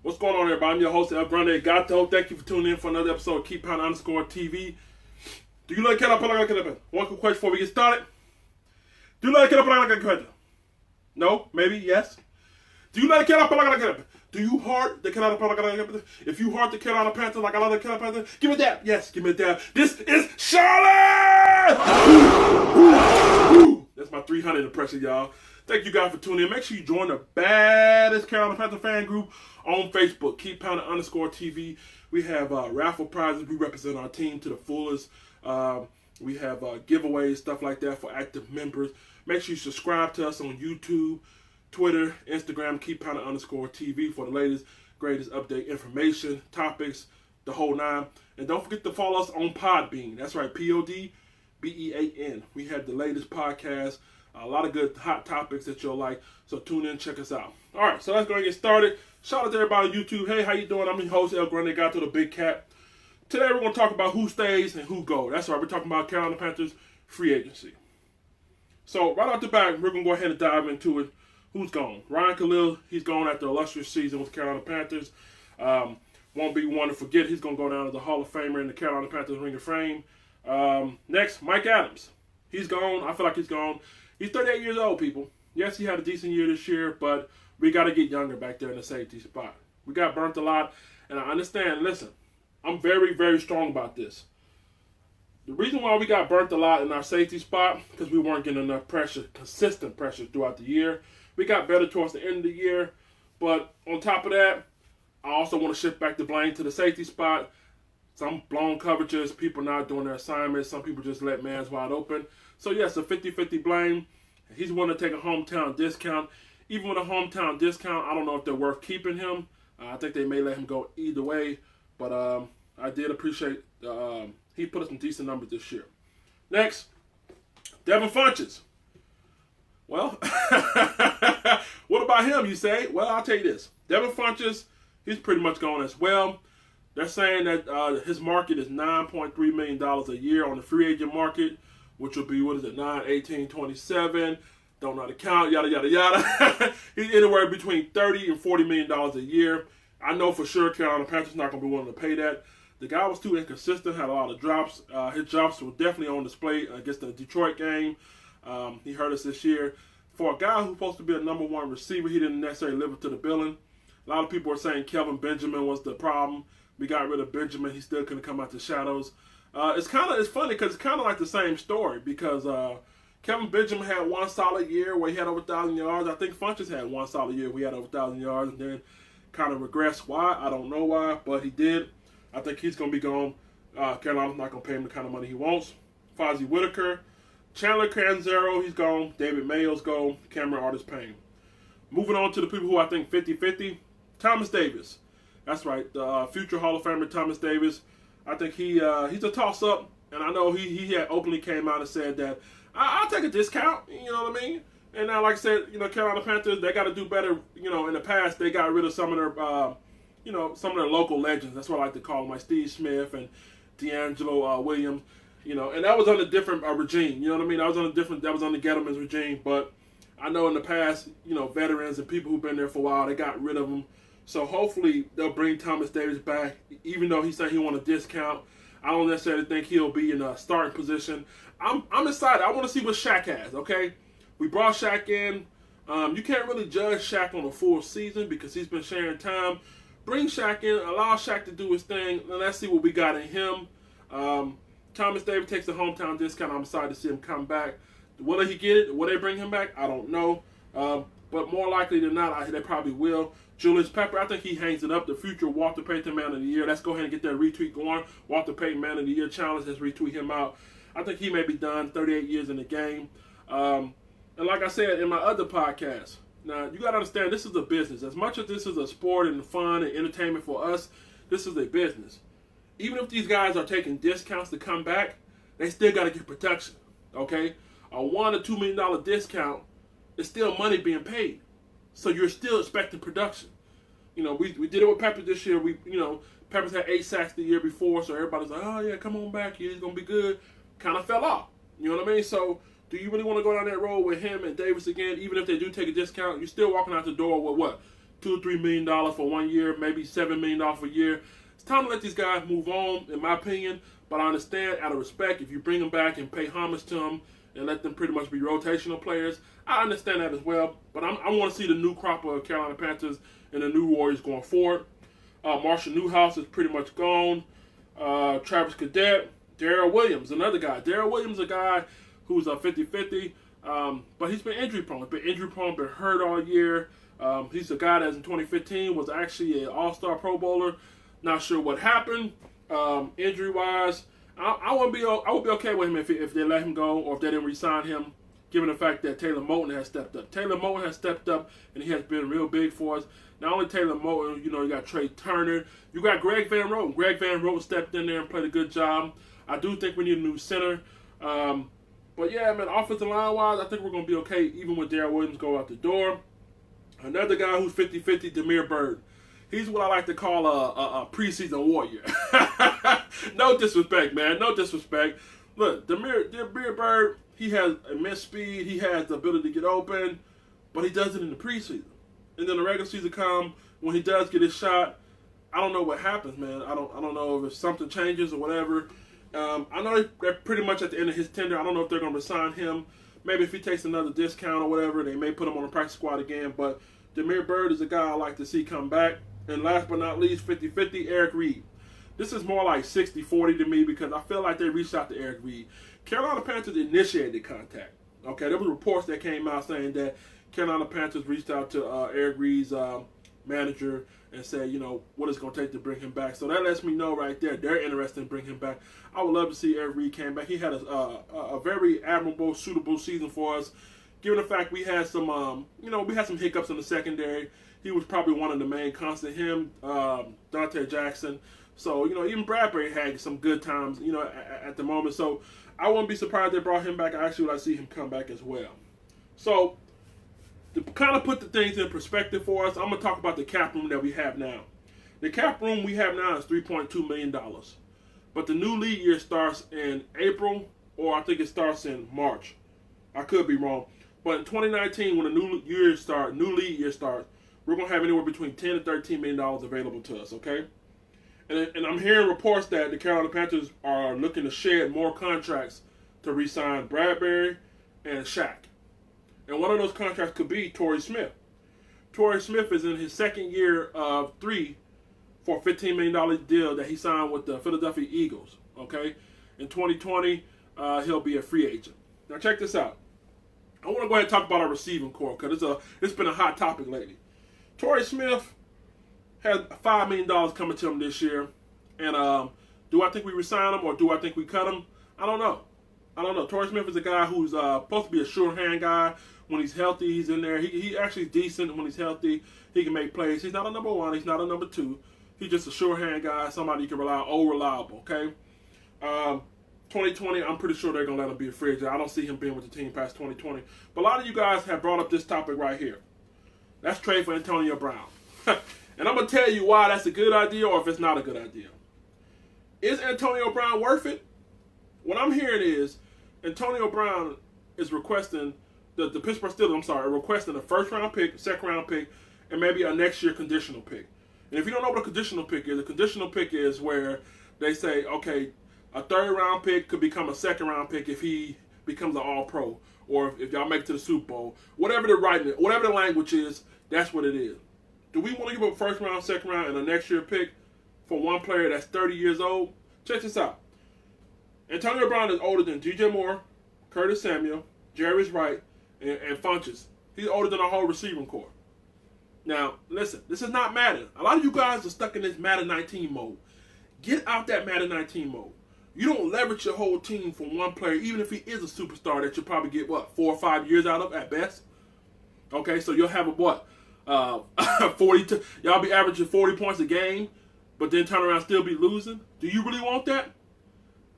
What's going on, everybody? I'm your host, El Grande Gato. Thank you for tuning in for another episode of Keeppounding_TV. Do you like one quick question before we get started? Do you like No? Maybe? Yes? Do you like Do you heart the Carolina? If you heart the Carolina Panthers like I like the Carolina Panthers, give me a dab. Yes, give me a dab. This is Charlotte! That's my 300 impression, y'all. Thank you guys for tuning in. Make sure you join the baddest Carolina Panther fan group on Facebook, Keeppounding_TV. We have raffle prizes. We represent our team to the fullest. We have giveaways, stuff like that for active members. Make sure you subscribe to us on YouTube, Twitter, Instagram, Keeppounding_TV for the latest, greatest update information, topics, the whole nine. And don't forget to follow us on Podbean. That's right, Podbean. We have the latest podcast, a lot of good hot topics that you'll like. So tune in, check us out. All right, so let's go and get started. Shout out to everybody on YouTube. Hey, how you doing? I'm your host, El Grande Gato, the Big Cat. Today we're going to talk about who stays and who goes. That's right, we're talking about Carolina Panthers free agency. So right off the bat, we're going to go ahead and dive into it. Who's gone? Ryan Khalil, he's gone after an illustrious season with the Carolina Panthers. Won't be one to forget. He's going to go down as a Hall of Famer in the Carolina Panthers Ring of Fame. Next, Mike Adams. He's gone. I feel like he's gone. He's 38 years old, people. Yes, he had a decent year this year, but we got to get younger back there in the safety spot. We got burnt a lot, and I understand. Listen, I'm very, very strong about this. The reason why we got burnt a lot in our safety spot, because we weren't getting enough pressure, consistent pressure throughout the year. We got better towards the end of the year, but on top of that, I also want to shift back the blame to the safety spot. Some blown coverages, people not doing their assignments, some people just let mans wide open. So yes, a 50-50 blame. He's willing to take a hometown discount. Even with a hometown discount, I don't know if they're worth keeping him. I think they may let him go either way, but I did appreciate he put us some decent numbers this year. Next, Devin Funchess. Well, what about him, you say? Well, I'll tell you this. Devin Funchess, he's pretty much gone as well. They're saying that his market is $9.3 million a year on the free agent market, which will be, 9, 18, 27. Don't know how to count, yada, yada, yada. He's anywhere between $30 and $40 million a year. I know for sure Carolina Panthers not going to be willing to pay that. The guy was too inconsistent, had a lot of drops. His drops were definitely on display against the Detroit game. He hurt us this year. For a guy who's supposed to be a number one receiver, he didn't necessarily live up to the billing. A lot of people are saying Kelvin Benjamin was the problem. We got rid of Benjamin. He still couldn't come out the shadows. It's funny because it's kind of like the same story because Kelvin Benjamin had one solid year where he had over 1,000 yards. I think Funchess had one solid year where he had over 1,000 yards and then kind of regressed. Why? I don't know why, but he did. I think he's going to be gone. Carolina's not going to pay him the kind of money he wants. Fozzie Whitaker. Chandler Canzero, he's gone. David Mayo's gone. Cameron Artis-Payne. Moving on to the people who I think 50-50. Thomas Davis. That's right. The future Hall of Famer Thomas Davis. I think he's a toss-up. And I know he had openly came out and said that, I'll take a discount. You know what I mean? And now, like I said, Carolina Panthers, they got to do better. In the past, they got rid of some of their, some of their local legends. That's what I like to call them, like Steve Smith and D'Angelo Williams. And that was on a different regime. You know what I mean? That was on the Gettleman's regime. But I know in the past, veterans and people who've been there for a while, they got rid of them. So hopefully they'll bring Thomas Davis back, even though he said he want a discount. I don't necessarily think he'll be in a starting position. I'm excited. I want to see what Shaq has, okay? We brought Shaq in. You can't really judge Shaq on a full season because he's been sharing time. Bring Shaq in, allow Shaq to do his thing, and let's see what we got in him. Thomas Davis takes the hometown discount. I'm excited to see him come back. Will he get it? Will they bring him back? I don't know. But more likely than not, they probably will. Julius Pepper, I think he hangs it up. The future Walter Payton Man of the Year. Let's go ahead and get that retweet going. Walter Payton Man of the Year challenge. Let's retweet him out. I think he may be done. 38 years in the game. And like I said in my other podcast, now you got to understand this is a business. As much as this is a sport and fun and entertainment for us, this is a business. Even if these guys are taking discounts to come back, they still got to get protection. Okay? A $1 or $2 million discount is still money being paid. So you're still expecting production. We did it with Peppers this year. Peppers had 8 sacks the year before, so everybody's like, oh yeah, come on back, yeah, he's gonna be good. Kind of fell off. You know what I mean? So do you really want to go down that road with him and Davis again? Even if they do take a discount, you're still walking out the door with what? $2 or $3 million for 1 year, maybe $7 million for a year. It's time to let these guys move on, in my opinion. But I understand, out of respect, if you bring them back and pay homage to them and let them pretty much be rotational players, I understand that as well. But I want to see the new crop of Carolina Panthers and the new Warriors going forward. Marshall Newhouse is pretty much gone. Travis Cadet, Darrell Williams, another guy. Darrell Williams, a guy who's a 50-50, but he's been injury prone. Been hurt all year. He's a guy that in 2015 was actually an All-Star Pro Bowler. Not sure what happened injury-wise. I would be okay with him if they let him go or if they didn't re-sign him, given the fact that Taylor Moton has stepped up. Taylor Moton has stepped up, and he has been real big for us. Not only Taylor Moton, you got Trey Turner. You got Greg Van Roten. Greg Van Roten stepped in there and played a good job. I do think we need a new center. But yeah, man, offensive line-wise, I think we're going to be okay even when Darrell Williams go out the door. Another guy who's 50-50, Damiere Byrd. He's what I like to call a preseason warrior. No disrespect, man. No disrespect. Look, Damiere Byrd, he has immense speed. He has the ability to get open, but he does it in the preseason. And then the regular season comes, when he does get his shot, I don't know what happens, man. I don't know if something changes or whatever. I know they're pretty much at the end of his tender. I don't know if they're going to resign him. Maybe if he takes another discount or whatever, they may put him on the practice squad again. But Damiere Byrd is a guy I like to see come back. And last but not least, 50-50, Eric Reid. This is more like 60-40 to me because I feel like they reached out to Eric Reid. Carolina Panthers initiated contact. Okay, there were reports that came out saying that Carolina Panthers reached out to Eric Reid's manager and said, what it's going to take to bring him back. So that lets me know right there they're interested in bringing him back. I would love to see Eric Reid came back. He had a very admirable, suitable season for us. Given the fact we had some, we had some hiccups in the secondary. He was probably one of the main constants. Him, Dante Jackson. So, even Bradbury had some good times, at the moment. So I wouldn't be surprised they brought him back. I actually would like to see him come back as well. So to kind of put the things in perspective for us, I'm going to talk about the cap room that we have now. The cap room we have now is $3.2 million. But the new league year starts in April, or I think it starts in March. I could be wrong. But in 2019, when the new league year starts, we're going to have anywhere between $10 and $13 million available to us, okay? And I'm hearing reports that the Carolina Panthers are looking to shed more contracts to re-sign Bradbury and Shaq. And one of those contracts could be Torrey Smith. Torrey Smith is in his second year of 3 for a $15 million deal that he signed with the Philadelphia Eagles. Okay? In 2020, he'll be a free agent. Now check this out. I want to go ahead and talk about our receiving core because it's been a hot topic lately. Torrey Smith has $5 million coming to him this year. And do I think we resign him or do I think we cut him? I don't know. Torrey Smith is a guy who's supposed to be a sure hand guy. When he's healthy, he's in there. He actually is decent when he's healthy. He can make plays. He's not a number 1. He's not a number 2. He's just a sure hand guy, somebody you can rely on, reliable, okay? 2020, I'm pretty sure they're going to let him be a free agent. I don't see him being with the team past 2020. But a lot of you guys have brought up this topic right here. That's trade for Antonio Brown. And I'm going to tell you why that's a good idea or if it's not a good idea. Is Antonio Brown worth it? What I'm hearing is Antonio Brown is requesting, the Pittsburgh Steelers, are requesting a first-round pick, second-round pick, and maybe a next-year conditional pick. And if you don't know what a conditional pick is, a conditional pick is where they say, okay, a third-round pick could become a second-round pick if he becomes an All-Pro, or if y'all make it to the Super Bowl. Whatever the language is, that's what it is. Do we want to give up a first-round, second-round, and a next-year pick for one player that's 30 years old? Check this out. Antonio Brown is older than DJ Moore, Curtis Samuel, Jarvis Wright, and Funches. He's older than our whole receiving core. Now, listen, this is not Madden. A lot of you guys are stuck in this Madden 19 mode. Get out that Madden 19 mode. You don't leverage your whole team for one player, even if he is a superstar that you'll probably get, 4 or 5 years out of at best. Okay, so you'll have 42. Y'all be averaging 40 points a game, but then turn around and still be losing. Do you really want that?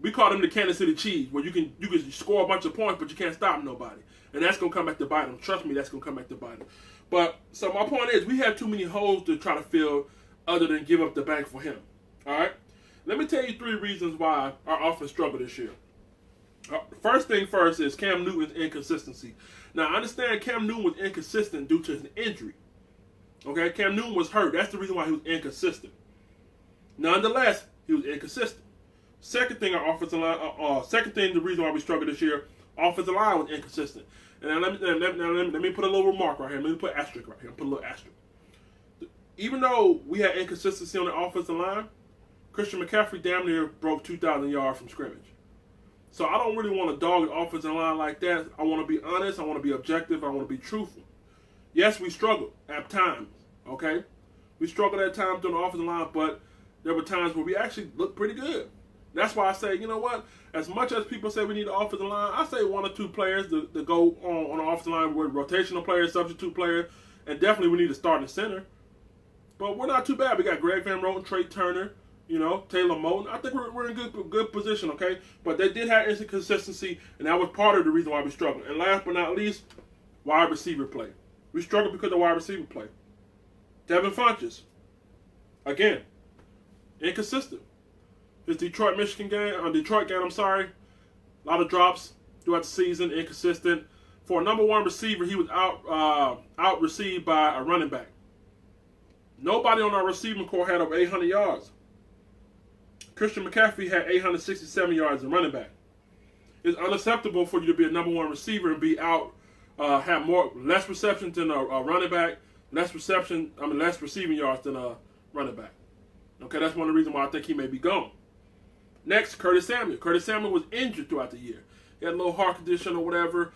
We call them the Kansas City Chiefs, where you can score a bunch of points, but you can't stop nobody. And that's going to come back to bite them. Trust me, that's going to come back to bite them. But, so my point is, we have too many holes to try to fill other than give up the bank for him. All right? Let me tell you 3 reasons why our offense struggled this year. First thing first is Cam Newton's inconsistency. Now, I understand Cam Newton was inconsistent due to his injury. Okay, Cam Newton was hurt. That's the reason why he was inconsistent. Nonetheless, he was inconsistent. Second thing, our offensive line. The reason why we struggled this year, offensive line was inconsistent. And now let me put a little remark right here. Let me put asterisk right here. Put a little asterisk. Even though we had inconsistency on the offensive line, Christian McCaffrey damn near broke 2,000 yards from scrimmage. So I don't really want to dog the offensive line like that. I want to be honest. I want to be objective. I want to be truthful. Yes, we struggled at times. Okay, we struggled at times during the offensive line, but there were times where we actually looked pretty good. That's why I say, you know what? As much as people say we need an offensive line, I say 1 or 2 players to go on the offensive line with rotational players, substitute players, and definitely we need a starting center. But we're not too bad. We got Greg Van Roten, Trey Turner, Taylor Moton. I think we're in good position, okay? But they did have inconsistency, and that was part of the reason why we struggled. And last but not least, wide receiver play. We struggled because of wide receiver play. Devin Funchess, again, inconsistent. His Detroit game, a lot of drops throughout the season, inconsistent. For a number 1 receiver, he was out received by a running back. Nobody on our receiving corps had over 800 yards. Christian McCaffrey had 867 yards in running back. It's unacceptable for you to be a number 1 receiver and be out, have less receptions than a running back, less receiving yards than a running back. Okay, that's one of the reasons why I think he may be gone. Next, Curtis Samuel. Curtis Samuel was injured throughout the year. He had a little heart condition or whatever.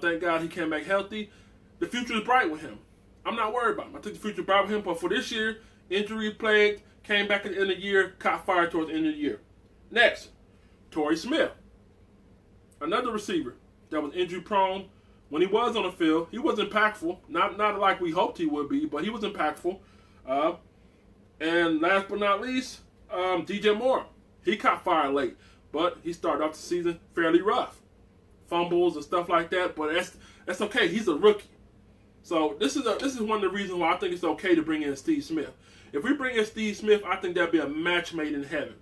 Thank God he came back healthy. The future is bright with him. I'm not worried about him. I think the future is bright with him. But for this year, injury plagued, came back at the end of the year, caught fire towards the end of the year. Next, Torrey Smith. Another receiver that was injury prone. When he was on the field, he was impactful. Not like we hoped he would be, but he was impactful. And last but not least, DJ Moore. He caught fire late, but he started off the season fairly rough. Fumbles and stuff like that, but that's okay. He's a rookie. So this is one of the reasons why I think it's okay to bring in Steve Smith. If we bring in Steve Smith, I think that'd be a match made in heaven.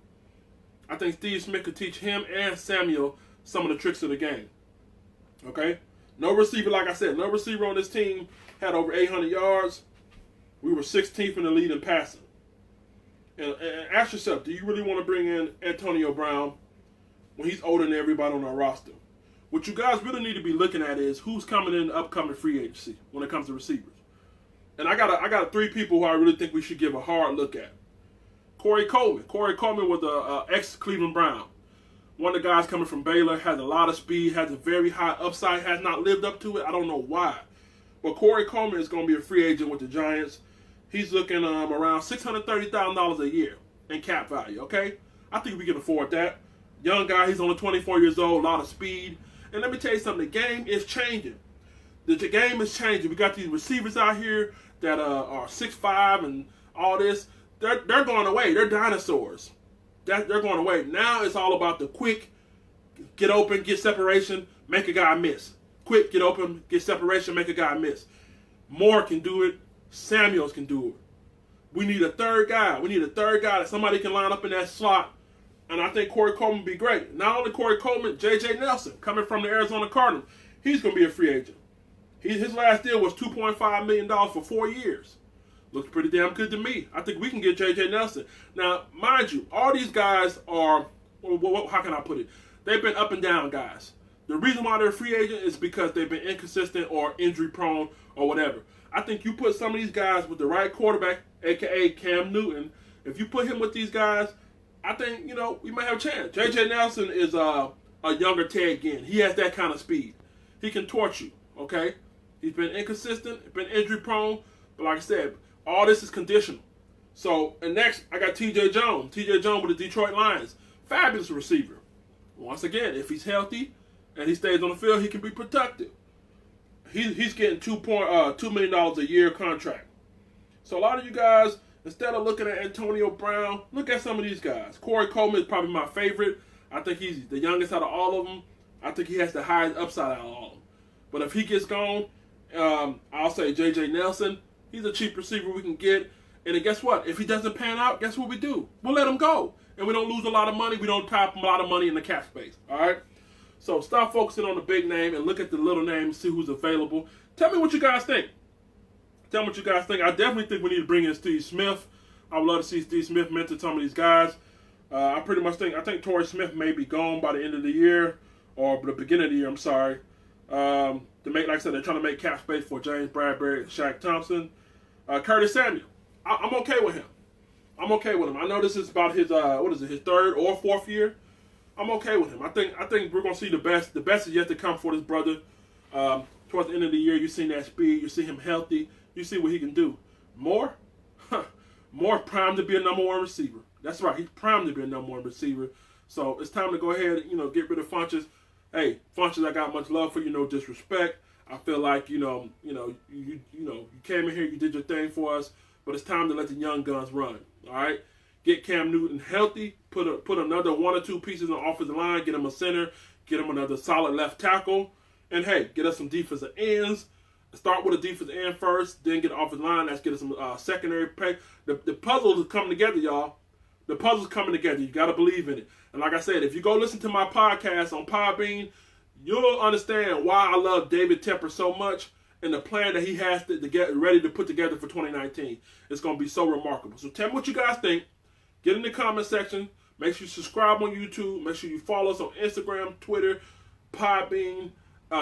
I think Steve Smith could teach him and Samuel some of the tricks of the game. Okay? No receiver, like I said, no receiver on this team had over 800 yards. We were 16th in the lead in passing. And ask yourself, do you really want to bring in Antonio Brown when he's older than everybody on our roster? What you guys really need to be looking at is who's coming in the upcoming free agency when it comes to receivers. And I got 3 people who I really think we should give a hard look at. Corey Coleman. Corey Coleman was an ex-Cleveland Brown. One of the guys coming from Baylor, has a lot of speed, has a very high upside, has not lived up to it. I don't know why. But Corey Coleman is going to be a free agent with the Giants. He's looking around $630,000 a year in cap value, okay? I think we can afford that. Young guy, he's only 24 years old, a lot of speed. And let me tell you something, the game is changing. The game is changing. We got these receivers out here that are 6'5" and all this. They're going away. They're dinosaurs. They're going away. Now it's all about the quick, get open, get separation, make a guy miss. Quick, get open, get separation, make a guy miss. Moore can do it. Samuels can do it. We need a third guy. We need a third guy that somebody can line up in that slot. And I think Corey Coleman would be great. Not only Corey Coleman, J.J. Nelson, coming from the Arizona Cardinals. He's going to be a free agent. His last deal was $2.5 million for 4 years. Looks pretty damn good to me. I think we can get J.J. Nelson. Now, mind you, all these guys are, how can I put it? They've been up and down guys. The reason why they're a free agent is because they've been inconsistent or injury prone or whatever. I think you put some of these guys with the right quarterback, a.k.a. Cam Newton, if you put him with these guys, I think, we might have a chance. J.J. Nelson is a younger Ted Ginn. He has that kind of speed. He can torch you, okay? He's been inconsistent, been injury prone, but like I said, all this is conditional. So, and next, I got T.J. Jones. T.J. Jones with the Detroit Lions. Fabulous receiver. Once again, if he's healthy and he stays on the field, he can be productive. He's getting $2 million a year contract. So a lot of you guys, instead of looking at Antonio Brown, look at some of these guys. Corey Coleman is probably my favorite. I think he's the youngest out of all of them. I think he has the highest upside out of all of them. But if he gets gone, I'll say J.J. Nelson. He's a cheap receiver we can get. And then guess what? If he doesn't pan out, guess what we do? We'll let him go. And we don't lose a lot of money. We don't tap a lot of money in the cap space. All right? So stop focusing on the big name and look at the little name and see who's available. Tell me what you guys think. Tell me what you guys think. I definitely think we need to bring in Steve Smith. I would love to see Steve Smith mentor some of these guys. I think Torrey Smith may be gone by the end of the year, or the beginning of the year, I'm sorry. Like I said, they're trying to make cap space for James Bradbury and Shaq Thompson. Curtis Samuel, I'm okay with him. I'm okay with him. I know this is about his his third or fourth year. I'm okay with him. I think we're gonna see the best. The best is yet to come for this brother. Towards the end of the year, you see that speed. You see him healthy. You see what he can do. More primed to be a number one receiver. That's right. He's primed to be a number one receiver. So it's time to go ahead and get rid of Funches. Hey, Funches, I got much love for you. No disrespect. I feel like you came in here, you did your thing for us, but it's time to let the young guns run. All right, get Cam Newton healthy. Put another 1 or 2 pieces on the offensive line. Get him a center. Get him another solid left tackle. And hey, get us some defensive ends. Start with a defensive end first, then get the offensive line. Let's get us some secondary pay. The puzzle is coming together, y'all. The puzzle's coming together. You got to believe in it. And like I said, if you go listen to my podcast on Podbean, you'll understand why I love David Tepper so much and the plan that he has to get ready to put together for 2019. It's going to be so remarkable. So tell me what you guys think. Get in the comment section. Make sure you subscribe on YouTube. Make sure you follow us on Instagram, Twitter, Podbean.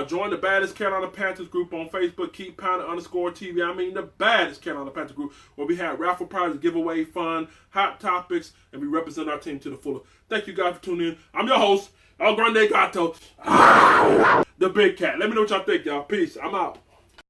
Join the baddest Carolina Panthers group on Facebook, Keeppounding_TV. I mean the baddest Carolina Panthers group, where we have raffle prizes, giveaway, fun, hot topics, and we represent our team to the fullest. Thank you guys for tuning in. I'm your host, El Grande Gato, the Big Cat. Let me know what y'all think, y'all. Peace. I'm out.